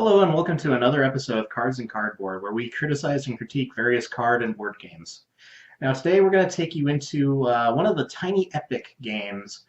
Hello and welcome to another episode of Cards and Cardboard, where we criticize and critique various card and board games. Now today we're going to take you into one of the Tiny Epic games,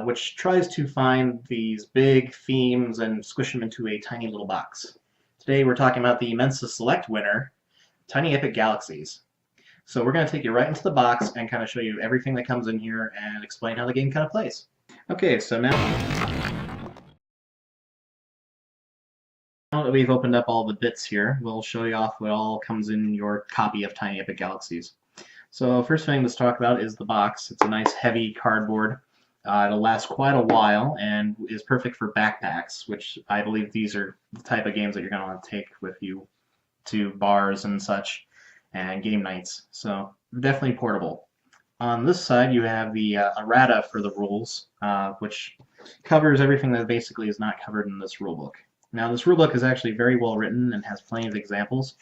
which tries to find these big themes and squish them into a tiny little box. Today we're talking about the Mensa Select winner, Tiny Epic Galaxies. So we're going to take you right into the box and kind of show you everything that comes in here and explain how the game kind of plays. Okay, so now that we've opened up all the bits here, we'll show you off what all comes in your copy of Tiny Epic Galaxies. So first thing let's talk about is the box. It's a nice heavy cardboard. It'll last quite a while and is perfect for backpacks, which I believe these are the type of games that you're going to want to take with you to bars and such and game nights. So definitely portable. On this side you have the errata for the rules, which covers everything that basically is not covered in this rulebook. Now this rulebook is actually very well written and has plenty of examples.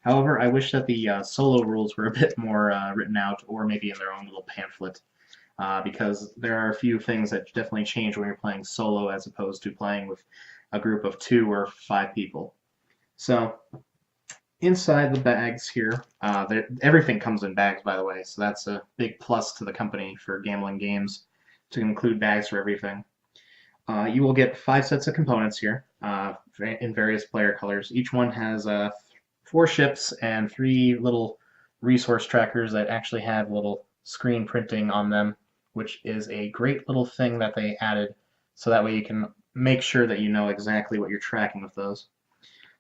However, I wish that the solo rules were a bit more written out, or maybe in their own little pamphlet, because there are a few things that definitely change when you're playing solo as opposed to playing with a group of 2 or 5 people. So inside the bags here, everything comes in bags, by the way, so that's a big plus to the company for gambling games to include bags for everything. You will get 5 sets of components here in various player colors. Each one has 4 ships and 3 little resource trackers that actually have little screen printing on them, which is a great little thing that they added, so that way you can make sure that you know exactly what you're tracking with those.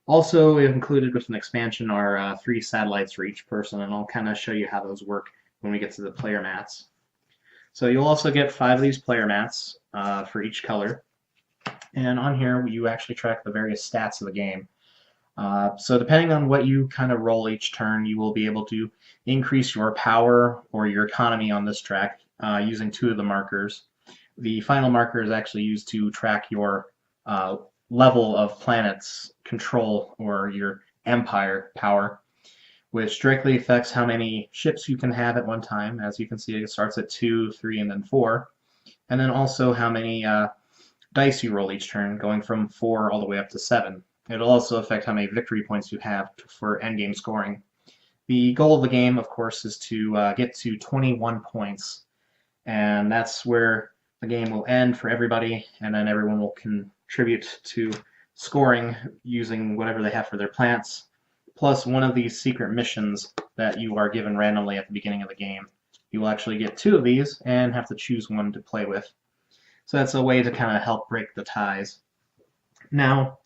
Also included with an expansion are 3 satellites for each person, and I'll kind of show you how those work when we get to the player mats. So you'll also get 5 of these player mats for each color, and on here you actually track the various stats of the game. So depending on what you kind of roll each turn, you will be able to increase your power or your economy on this track using 2 of the markers. The final marker is actually used to track your level of planets control or your empire power, which directly affects how many ships you can have at one time. As you can see, it starts at 2, 3, and then 4. And then also how many dice you roll each turn, going from 4 all the way up to 7. It'll also affect how many victory points you have for endgame scoring. The goal of the game, of course, is to get to 21 points, and that's where the game will end for everybody, and then everyone will contribute to scoring using whatever they have for their plants, plus one of these secret missions that you are given randomly at the beginning of the game. You will actually get 2 of these and have to choose one to play with. So that's a way to kind of help break the ties. Now,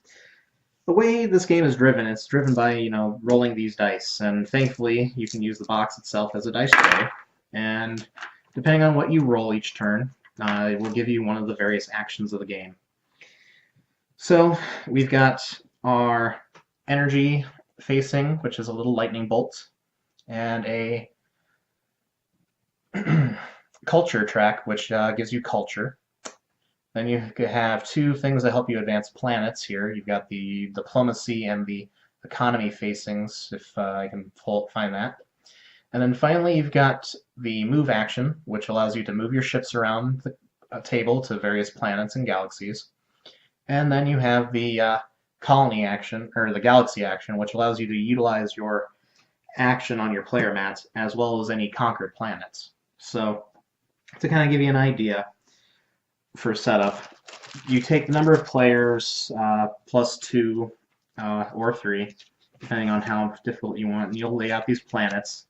the way this game is driven, it's driven by, rolling these dice, and thankfully you can use the box itself as a dice tray, and depending on what you roll each turn, it will give you one of the various actions of the game. So we've got our energy facing, which is a little lightning bolt, and a culture track, which gives you culture. Then you have 2 things that help you advance planets here. You've got the diplomacy and the economy facings, if I can find that. And then finally you've got the move action, which allows you to move your ships around the table to various planets and galaxies. And then you have the colony action, or the galaxy action, which allows you to utilize your action on your player mat as well as any conquered planets. So to kind of give you an idea, for setup, you take the number of players plus 2 or 3, depending on how difficult you want, and you'll lay out these planets.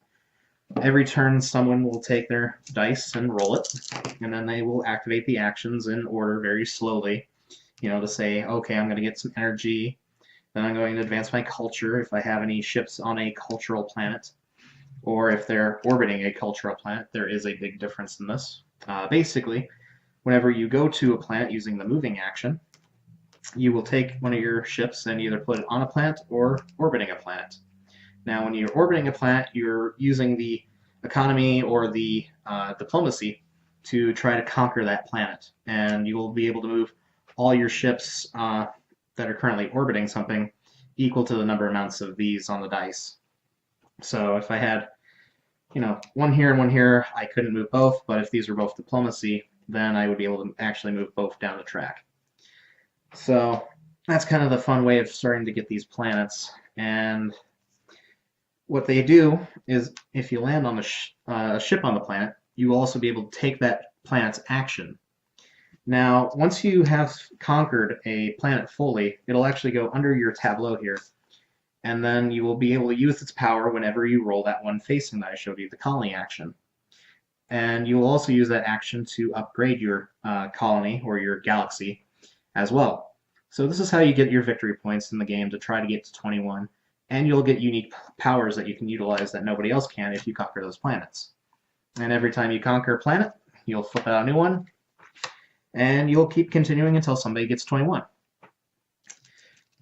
Every turn someone will take their dice and roll it, and then they will activate the actions in order very slowly, to say, okay, I'm going to get some energy, then I'm going to advance my culture if I have any ships on a cultural planet, or if they're orbiting a cultural planet. There is a big difference in this. Basically, whenever you go to a planet using the moving action, you will take one of your ships and either put it on a planet or orbiting a planet. Now, when you're orbiting a planet, you're using the economy or the diplomacy to try to conquer that planet, and you will be able to move all your ships that are currently orbiting something equal to the number amounts of these on the dice. So if I had, one here and one here, I couldn't move both, but if these were both diplomacy, then I would be able to actually move both down the track. So that's kind of the fun way of starting to get these planets. And what they do is, if you land on a ship on the planet, you will also be able to take that planet's action. Now, once you have conquered a planet fully, it'll actually go under your tableau here, and then you will be able to use its power whenever you roll that one facing that I showed you, the colony action. And you will also use that action to upgrade your colony or your galaxy as well. So this is how you get your victory points in the game to try to get to 21, and you'll get unique powers that you can utilize that nobody else can if you conquer those planets. And every time you conquer a planet, you'll flip out a new one, and you'll keep continuing until somebody gets 21.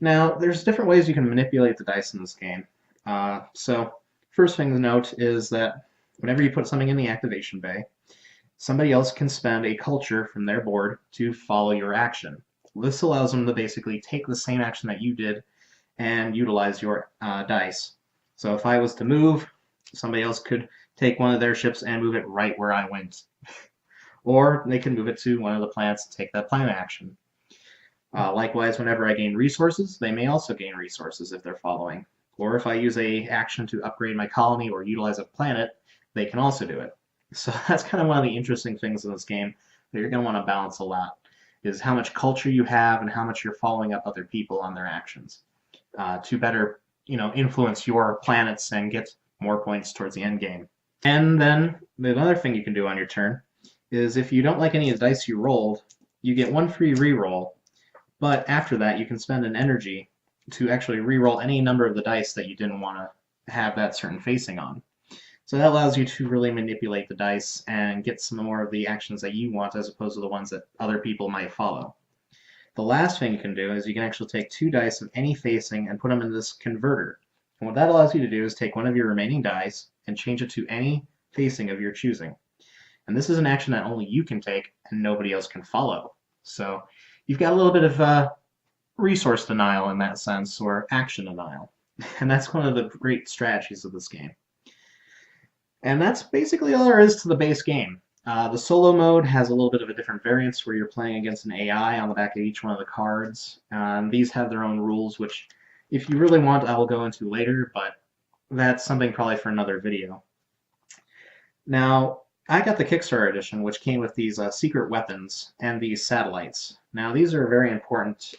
Now, there's different ways you can manipulate the dice in this game. So first thing to note is that whenever you put something in the activation bay, somebody else can spend a culture from their board to follow your action. This allows them to basically take the same action that you did and utilize your dice. So if I was to move, somebody else could take one of their ships and move it right where I went. Or they can move it to one of the planets and take that planet action. Likewise, whenever I gain resources, they may also gain resources if they're following. Or if I use a action to upgrade my colony or utilize a planet, they can also do it. So that's kind of one of the interesting things in this game that you're going to want to balance a lot, is how much culture you have and how much you're following up other people on their actions to better, influence your planets and get more points towards the end game. And then another thing you can do on your turn is, if you don't like any of the dice you rolled, you get one free reroll, but after that you can spend an energy to actually reroll any number of the dice that you didn't want to have that certain facing on. So that allows you to really manipulate the dice and get some more of the actions that you want as opposed to the ones that other people might follow. The last thing you can do is you can actually take 2 dice of any facing and put them in this converter. And what that allows you to do is take one of your remaining dice and change it to any facing of your choosing. And this is an action that only you can take and nobody else can follow. So you've got a little bit of resource denial in that sense, or action denial. And that's one of the great strategies of this game. And that's basically all there is to the base game. The solo mode has a little bit of a different variance where you're playing against an AI on the back of each one of the cards. These have their own rules, which if you really want, I will go into later, but that's something probably for another video. Now, I got the Kickstarter edition, which came with these secret weapons and these satellites. Now, these are very important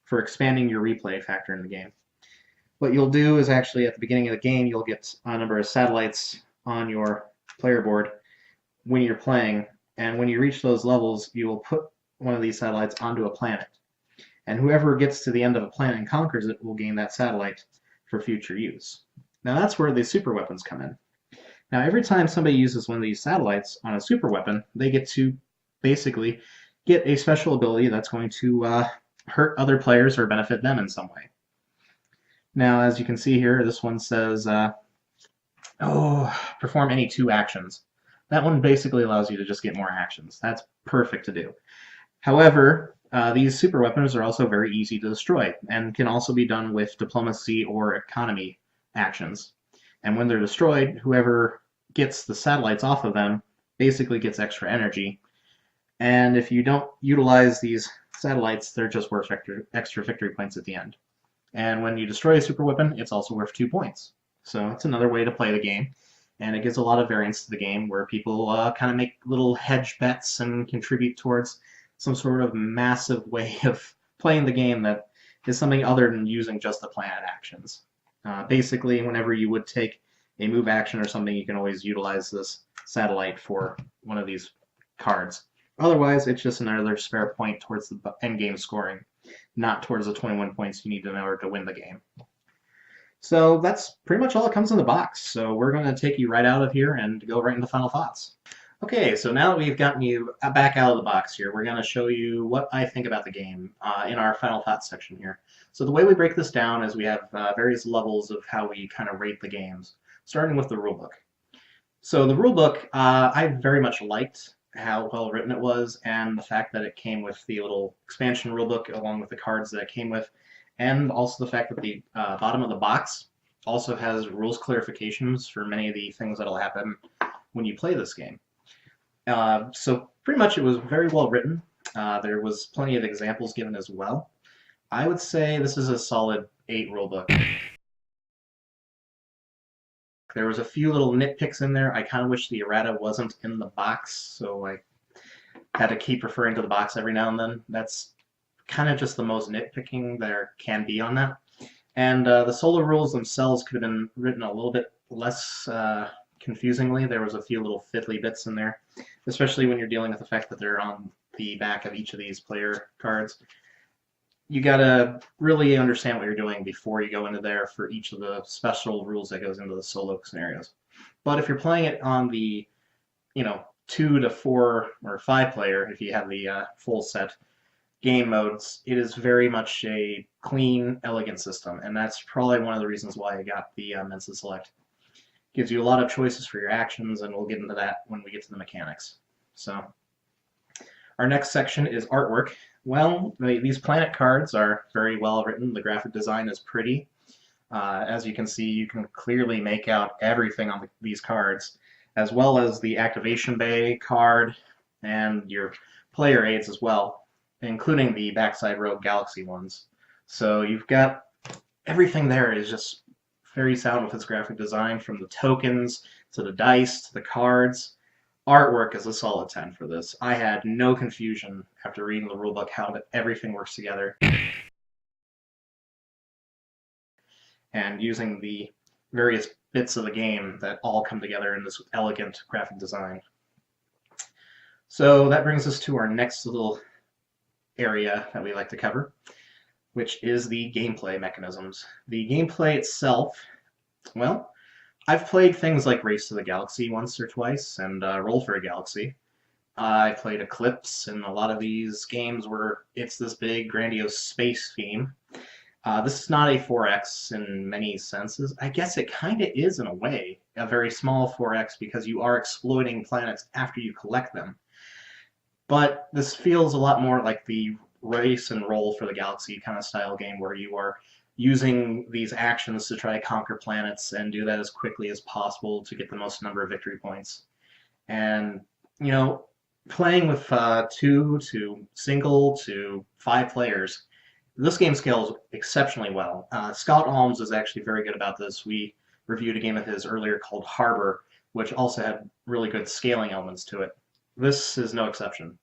for expanding your replay factor in the game. What you'll do is actually at the beginning of the game, you'll get a number of satellites on your player board when you're playing, and when you reach those levels, you will put one of these satellites onto a planet. And whoever gets to the end of a planet and conquers it will gain that satellite for future use. Now that's where the super weapons come in. Now every time somebody uses one of these satellites on a super weapon, they get to basically get a special ability that's going to hurt other players or benefit them in some way. Now as you can see here, this one says perform any 2 actions. That one basically allows you to just get more actions. That's perfect to do. However, these super weapons are also very easy to destroy and can also be done with diplomacy or economy actions. And when they're destroyed, whoever gets the satellites off of them basically gets extra energy. And if you don't utilize these satellites, they're just worth extra victory points at the end. And when you destroy a super weapon, it's also worth 2 points. So it's another way to play the game, and it gives a lot of variance to the game where people kind of make little hedge bets and contribute towards some sort of massive way of playing the game that is something other than using just the planet actions. Basically, whenever you would take a move action or something, you can always utilize this satellite for one of these cards. Otherwise, it's just another spare point towards the end game scoring, not towards the 21 points you need in order to win the game. So that's pretty much all that comes in the box. So we're going to take you right out of here and go right into final thoughts. Okay, so now that we've gotten you back out of the box here, we're going to show you what I think about the game in our final thoughts section here. So the way we break this down is we have various levels of how we kind of rate the games, starting with the rulebook. So the rulebook, I very much liked how well written it was, and the fact that it came with the little expansion rulebook along with the cards that it came with, and also the fact that the bottom of the box also has rules clarifications for many of the things that will happen when you play this game. So pretty much it was very well written. There was plenty of examples given as well. I would say this is a solid 8 rulebook. There was a few little nitpicks in there. I kind of wish the errata wasn't in the box, so I had to keep referring to the box every now and then. That's kind of just the most nitpicking there can be on that. And the solo rules themselves could have been written a little bit less confusingly. There was a few little fiddly bits in there, especially when you're dealing with the fact that they're on the back of each of these player cards. You gotta really understand what you're doing before you go into there for each of the special rules that goes into the solo scenarios. But if you're playing it on the, 2 to 4 or 5 player, if you have the full set game modes, it is very much a clean, elegant system, and that's probably one of the reasons why I got the Mensa Select. Gives you a lot of choices for your actions, and we'll get into that when we get to the mechanics. So, our next section is artwork. Well, these planet cards are very well written. The graphic design is pretty. As you can see, you can clearly make out everything on these cards, as well as the activation bay card and your player aids as well, including the backside row Galaxy ones. So you've got everything there is just very sound with its graphic design, from the tokens to the dice to the cards. Artwork is a solid 10 for this. I had no confusion after reading the rulebook how everything works together. And using the various bits of the game that all come together in this elegant graphic design. So that brings us to our next little area that we like to cover, which is the gameplay mechanisms. The gameplay itself, well, I've played things like Race to the Galaxy once or twice, and Roll for a Galaxy. I played Eclipse, and a lot of these games where it's this big, grandiose space theme. This is not a 4X in many senses. I guess it kind of is, in a way, a very small 4X, because you are exploiting planets after you collect them. But this feels a lot more like the Race and Roll for the Galaxy kind of style game, where you are using these actions to try to conquer planets and do that as quickly as possible to get the most number of victory points. And, playing with 2 to single to 5 players, this game scales exceptionally well. Scott Alms is actually very good about this. We reviewed a game of his earlier called Harbor, which also had really good scaling elements to it. This is no exception.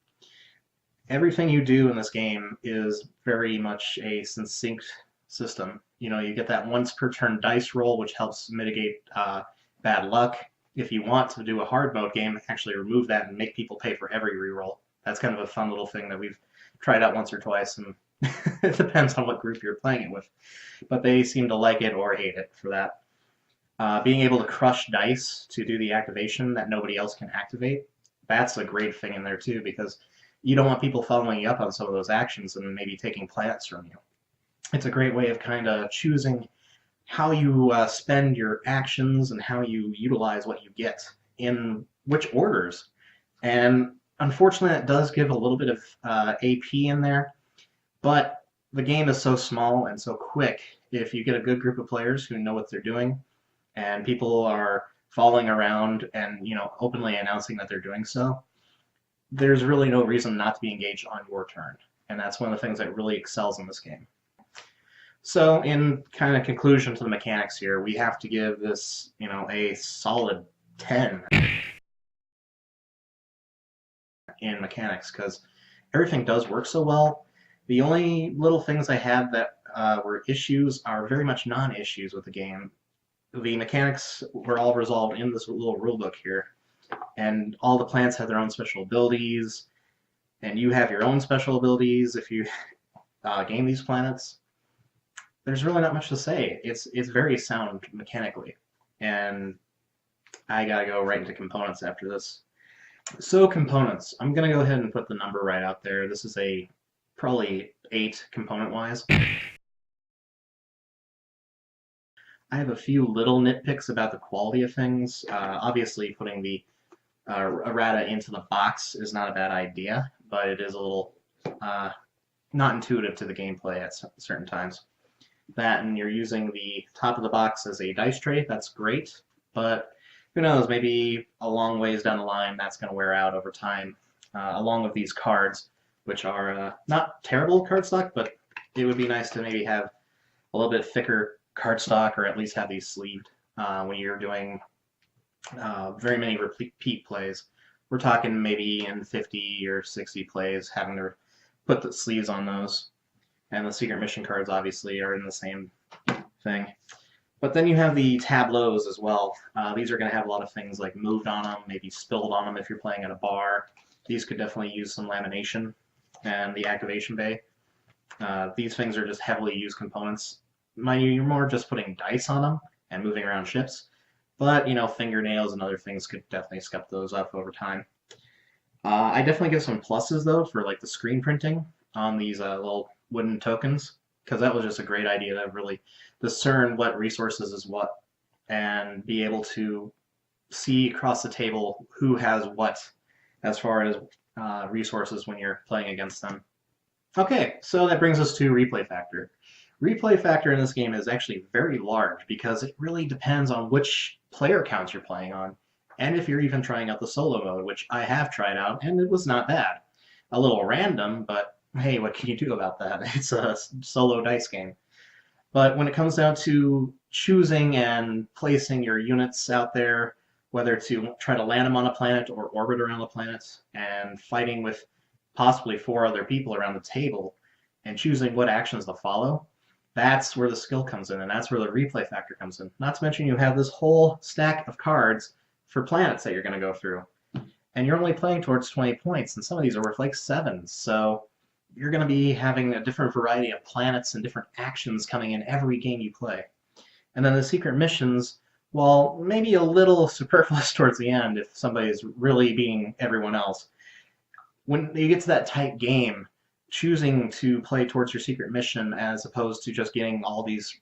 Everything you do in this game is very much a succinct system. You get that once per turn dice roll, which helps mitigate bad luck. If you want to do a hard mode game, actually remove that and make people pay for every reroll. That's kind of a fun little thing that we've tried out once or twice, and it depends on what group you're playing it with. But they seem to like it or hate it for that. Being able to crush dice to do the activation that nobody else can activate, that's a great thing in there too, because you don't want people following you up on some of those actions and maybe taking planets from you. It's a great way of kind of choosing how you spend your actions and how you utilize what you get in which orders. And unfortunately, it does give a little bit of AP in there, but the game is so small and so quick. If you get a good group of players who know what they're doing, and people are following around and openly announcing that they're doing so, there's really no reason not to be engaged on your turn. And that's one of the things that really excels in this game. So in kind of conclusion to the mechanics here, we have to give this, a solid 10 in mechanics, because everything does work so well. The only little things I had that were issues are very much non-issues with the game. The mechanics were all resolved in this little rulebook here, and all the planets have their own special abilities, and you have your own special abilities if you game these planets. There's really not much to say. It's very sound mechanically, and I gotta go right into components after this. So components, I'm gonna go ahead and put the number right out there. This is a probably 8 component-wise. I have a few little nitpicks about the quality of things. Obviously, putting the errata into the box is not a bad idea, but it is a little not intuitive to the gameplay at certain times. That, and you're using the top of the box as a dice tray, that's great, but who knows, maybe a long ways down the line that's going to wear out over time, along with these cards, which are not terrible cardstock, but it would be nice to maybe have a little bit thicker cardstock, or at least have these sleeved when you're doing very many repeat plays. We're talking maybe in 50 or 60 plays, having to put the sleeves on those. And the secret mission cards obviously are in the same thing. But then you have the tableaus as well. These are going to have a lot of things like moved on them, maybe spilled on them if you're playing at a bar. These could definitely use some lamination. And the activation bay. These things are just heavily used components. Mind you, you're more just putting dice on them and moving around ships. But, fingernails and other things could definitely scuff those up over time. I definitely give some pluses, though, for like the screen printing on these little wooden tokens, because that was just a great idea to really discern what resources is what and be able to see across the table who has what as far as resources when you're playing against them. Okay, so that brings us to replay factor. Replay factor in this game is actually very large because it really depends on which player counts you're playing on, and if you're even trying out the solo mode, which I have tried out, and it was not bad. A little random, but hey, what can you do about that? It's a solo dice game. But when it comes down to choosing and placing your units out there, whether to try to land them on a planet or orbit around the planet, and fighting with possibly 4 other people around the table, and choosing what actions to follow, that's where the skill comes in, and that's where the replay factor comes in. Not to mention you have this whole stack of cards for planets that you're going to go through. And you're only playing towards 20 points, and some of these are worth like 7s, so you're going to be having a different variety of planets and different actions coming in every game you play. And then the secret missions, while maybe a little superfluous towards the end if somebody's really beating everyone else, when you get to that tight game, choosing to play towards your secret mission as opposed to just getting all these,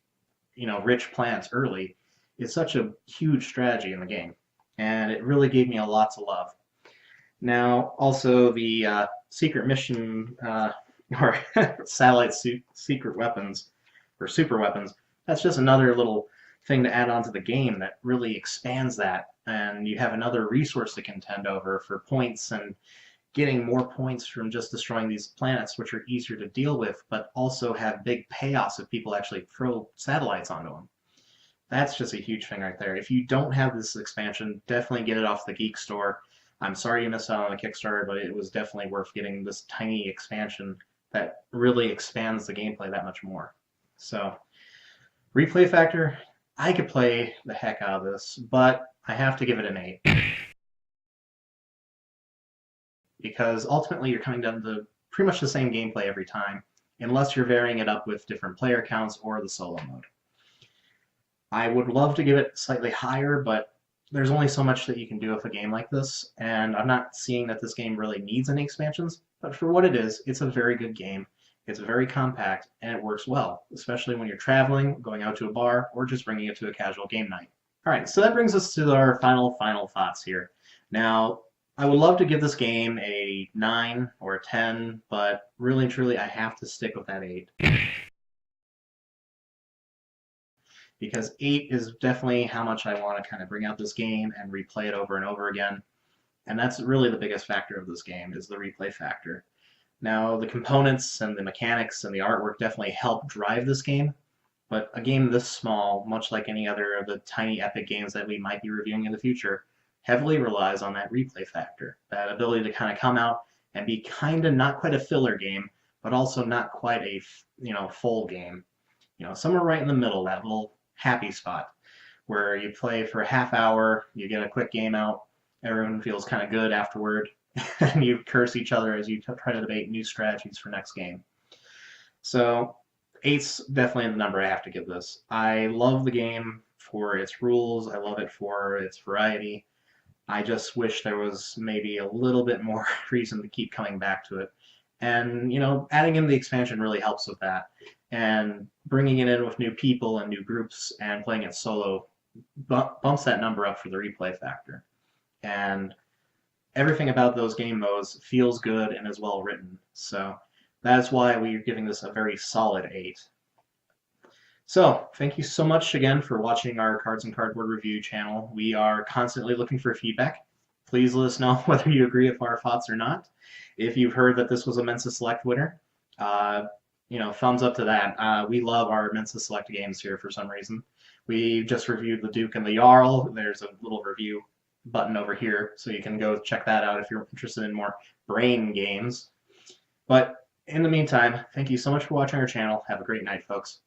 rich planets early is such a huge strategy in the game. And it really gave me a lot to love. Now, also the secret mission or satellite secret weapons or super weapons, that's just another little thing to add on to the game that really expands that. And you have another resource to contend over for points and getting more points from just destroying these planets, which are easier to deal with, but also have big payoffs if people actually throw satellites onto them. That's just a huge thing right there. If you don't have this expansion, definitely get it off the Geek Store. I'm sorry you missed out on the Kickstarter, but it was definitely worth getting this tiny expansion that really expands the gameplay that much more. So, replay factor, I could play the heck out of this, but I have to give it an 8. Because ultimately you're coming down to pretty much the same gameplay every time, unless you're varying it up with different player counts or the solo mode. I would love to give it slightly higher, but there's only so much that you can do with a game like this, and I'm not seeing that this game really needs any expansions, but for what it is, it's a very good game. It's very compact, and it works well, especially when you're traveling, going out to a bar, or just bringing it to a casual game night. Alright, so that brings us to our final thoughts here. Now, I would love to give this game a 9 or a 10, but really and truly I have to stick with that 8. Because 8 is definitely how much I want to kind of bring out this game and replay it over and over again. And that's really the biggest factor of this game, is the replay factor. Now, the components and the mechanics and the artwork definitely help drive this game, but a game this small, much like any other of the tiny epic games that we might be reviewing in the future, heavily relies on that replay factor, that ability to kind of come out and be kind of not quite a filler game, but also not quite a full game. Somewhere right in the middle, that little happy spot where you play for a half hour, you get a quick game out, everyone feels kind of good afterward, and you curse each other as you try to debate new strategies for next game. So 8's definitely the number I have to give this. I love the game for its rules, I love it for its variety. I just wish there was maybe a little bit more reason to keep coming back to it. And, adding in the expansion really helps with that. And bringing it in with new people and new groups and playing it solo bumps that number up for the replay factor. And everything about those game modes feels good and is well written. So that's why we're giving this a very solid 8. So, thank you so much again for watching our Cards and Cardboard review channel. We are constantly looking for feedback. Please let us know whether you agree with our thoughts or not. If you've heard that this was a Mensa Select winner, thumbs up to that. We love our Mensa Select games here for some reason. We just reviewed the Duke and the Jarl. There's a little review button over here, so you can go check that out if you're interested in more brain games. But in the meantime, thank you so much for watching our channel. Have a great night, folks.